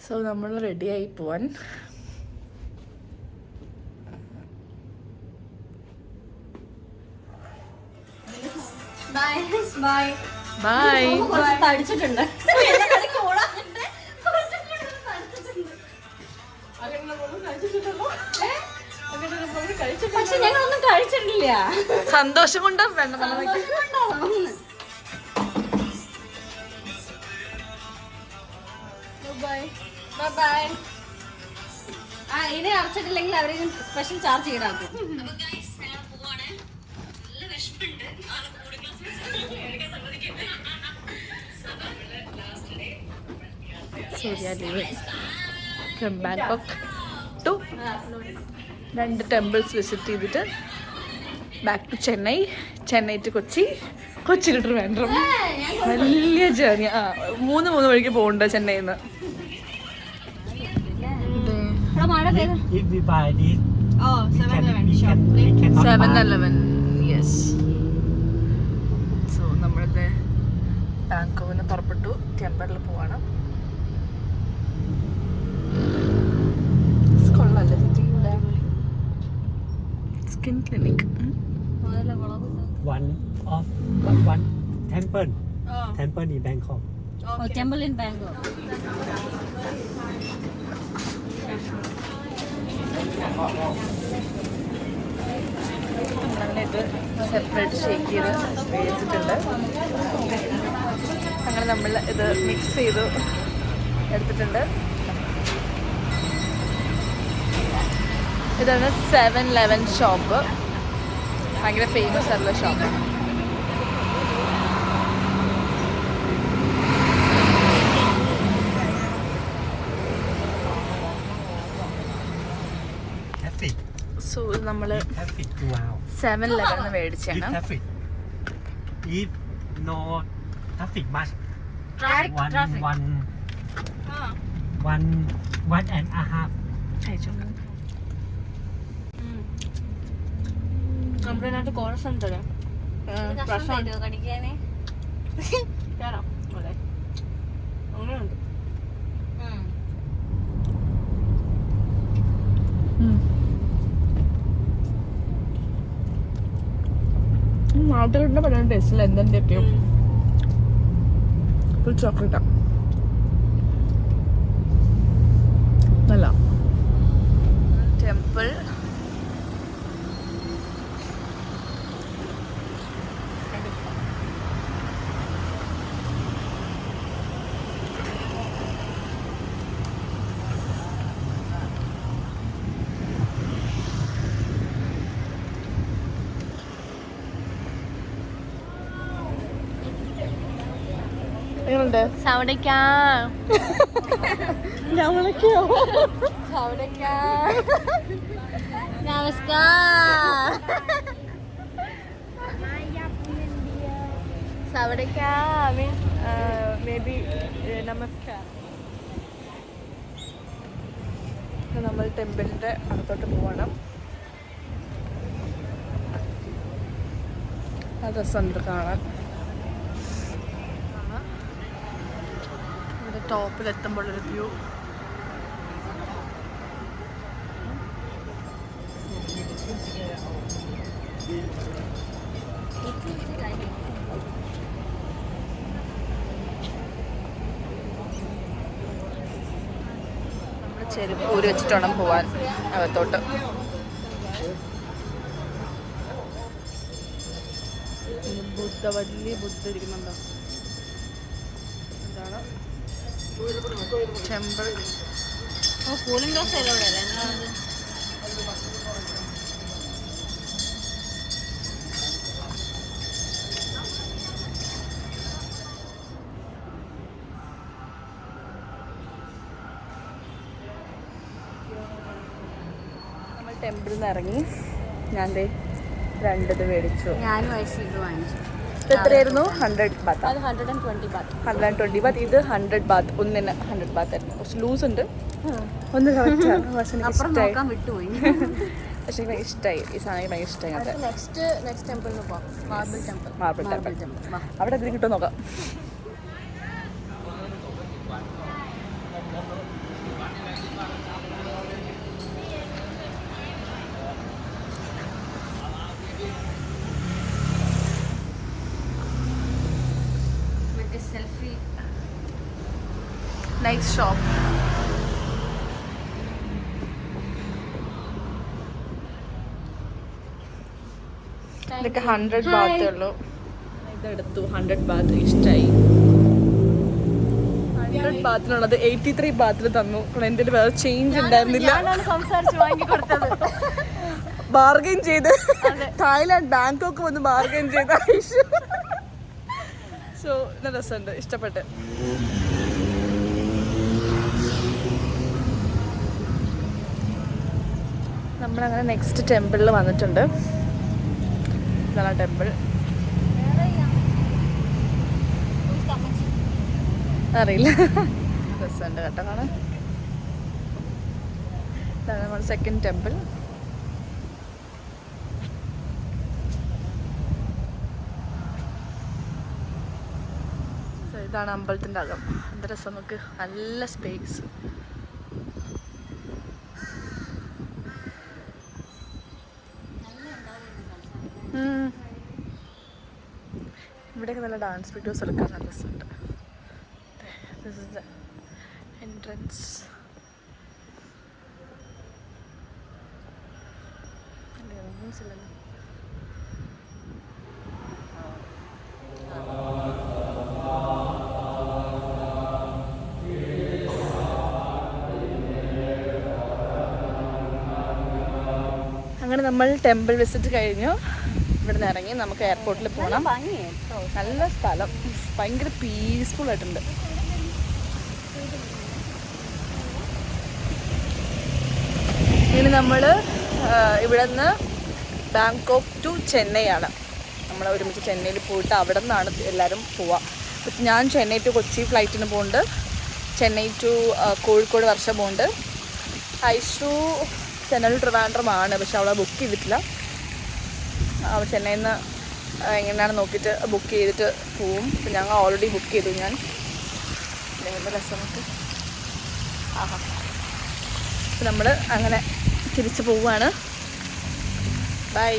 So നമ്മൾ റെഡിയായി പോവാൻ. ബൈ. തടിച്ചിട്ടുണ്ട്. പക്ഷെ ഞങ്ങളൊന്നും കഴിച്ചിട്ടില്ല. സന്തോഷം കൊണ്ട് വേണ്ട. ഇനി അടച്ചിട്ടില്ലെങ്കിൽ അവരെ സ്പെഷ്യൽ ചാർജ് ഈടാക്കും. From Bangkok to 2 temples visit ചെയ്തിട്ട് back to Chennai to Kochi to Trivandrum. വലിയ ജേർണി. 3 വഴിക്ക് പോകണ്ട ചെന്നൈയിൽ നിന്ന്. മഴ പെയ്തു. 7-Eleven. യെസ്. സോ നമ്മളിത് ബാങ്കോക്കിൽ നിന്ന് പുറപ്പെട്ടു. ടെമ്പിളിൽ പോവാണ്. കൊള്ളാല്ലേ skin clinic. one temple in Bangkok. Temple in Bangkok. ഇത് സെപ്പറേറ്റ് ഷേക്ക് ചെയ്ത് വേവിച്ചിട്ടുണ്ട്. അങ്ങനെ നമ്മൾ ഇത് മിക്സ് ചെയ്ത് എടുത്തിട്ടുണ്ട്. ഇതാണ് 7-Eleven ഷോപ്പ്. ഭയങ്കര ഫേമസ് ആയിട്ടുള്ള ഷോപ്പ്. സോ നമ്മൾ 7-Eleven മേടിച്ചാണ്. If no traffic much, one and a half. നമ്മളതിനകത്ത് കോഴ്സ് ഉണ്ടല്ലോ. കടിക്കാനേ അങ്ങനെയുണ്ട്. നാട്ടിലുണ്ട് പറയുന്ന ടേസ്റ്റില്ല. എന്തെന്റെയൊക്കെയോ ഫുൾ ചോക്ലേറ്റാ. നല്ല ടെമ്പിൾ. സൗടക്കാ നമസ്കാരം. സൗടക്കാ മീൻസ് മേ ബി നമസ്കാരം. നമ്മൾ ടെമ്പിളിൻ്റെ അടുത്തോട്ട് പോകണം. ആ രസമുണ്ട് കാണാൻ. ടോപ്പിലെത്തുമ്പോഴൊരു വ്യൂ. നമ്മൾ ചെരുപ്പ് ഊരി വെച്ചിട്ട് വേണം പോവാൻ അകത്തോട്ട്. വലിയ ബുദ്ധ ഇരിക്കുന്നുണ്ടോ? എന്താണ് ടെമ്പിൾ. കൂളിംഗ് ഗ്ലാസ് എവിടെ? നമ്മൾ ടെമ്പിളിൽ നിന്ന് ഇറങ്ങി. ഞാൻ 2 മേടിച്ചു. ഞാനും ഐശ്വര്യ വാങ്ങിച്ചു. എത്രയായിരുന്നു? 100 ബാത്ത്. അത് 120 ബാത്ത്. 120 ബാത്ത്. ഇത് 100 ബാത്ത്. ഒന്നിന് 100 ബാത്ത് ആയിരുന്നു. കുറച്ച് ലൂസ് ഉണ്ട്. ഒന്ന് കറക്റ്റാണ്. പക്ഷെ എനിക്ക് ഇഷ്ടമായി. വിട്ടുപോയി. പക്ഷെ എനിക്ക് ഇഷ്ടമായി. ഈ സാധനം ഭയങ്കര ഇഷ്ടമായി. നെക്സ്റ്റ് ടെമ്പിളിൽ പോകാം. Marble temple. അവിടെ എന്തെങ്കിലും കിട്ടുമോ നോക്കാം. Nice shop. ഇതൊക്കെ 100 ബാത്തേ ഉള്ളൂ. ഇതെടുത്തു 100 ബാത്ത്. ഇഷ്ടമായി. 100 ബാത്തിനുള്ളത് 83 ബാത്തിൽ തന്നു. എൻ്റെ വേറെ ചേഞ്ച് ഉണ്ടായിരുന്നില്ല. സംസാരിച്ച് വാങ്ങി കൊടുത്തത്. ബാർഗൈൻ ചെയ്ത് തായ്ലാൻഡ് ബാങ്കോക്ക് വന്ന് ബാർഗൈൻ ചെയ്ത സോ നല്ല രസമുണ്ട്. ഇഷ്ടപ്പെട്ട്. നമ്മളങ്ങനെ നെക്സ്റ്റ് ടെമ്പിളിൽ വന്നിട്ടുണ്ട്. ഇതാണ് ടെമ്പിൾ. അറിയില്ല. രസമുണ്ട് കേട്ടോ കാണാൻ. ഇതാണ് നമ്മുടെ സെക്കൻഡ് ടെമ്പിൾ. ഇതാണ് അമ്പലത്തിൻ്റെ അകം. എന്ത് രസം നമുക്ക്. നല്ല സ്പേസ്. ഇവിടെയൊക്കെ നല്ല ഡാൻസ് വീഡിയോസ് എടുക്കാൻ നല്ല രസമുണ്ട്. This is the entrance. അങ്ങനെ നമ്മൾ ടെമ്പിൾ വിസിറ്റ് കഴിഞ്ഞു. ഇവിടെ നിന്ന് ഇറങ്ങി നമുക്ക് എയർപോർട്ടിൽ പോകണം. നല്ല സ്ഥലം. ഭയങ്കര പീസ്ഫുൾ ആയിട്ടുണ്ട്. ഇനി നമ്മൾ ഇവിടെ നിന്ന് ബാങ്കോക്ക് ടു ചെന്നൈ ആണ്. നമ്മൾ ഒരുമിച്ച് ചെന്നൈയിൽ പോയിട്ട് അവിടെ നിന്നാണ് എല്ലാവരും പോവുക. അപ്പം ഞാൻ ചെന്നൈ ടു കൊച്ചി ഫ്ലൈറ്റിന് പോകുന്നുണ്ട്. ചെന്നൈ ടു കോഴിക്കോട് വർഷ പോകുന്നുണ്ട്. ഐഷു ചെന്നൈ ട്രിവാൻഡ്രമാണ്, പക്ഷെ അവളെ ബുക്ക് ചെയ്തിട്ടില്ല. അവൾ ചെന്നൈയിൽ നിന്ന് എങ്ങനെയാണ് നോക്കിയിട്ട് ബുക്ക് ചെയ്തിട്ട് പോവും. അപ്പം ഞങ്ങൾ ഓൾറെഡി ബുക്ക് ചെയ്തു. ഞാൻ രസം നമുക്ക്. ആഹാ. അപ്പം നമ്മൾ അങ്ങനെ തിരിച്ച് പോവുകയാണ്. ബൈ.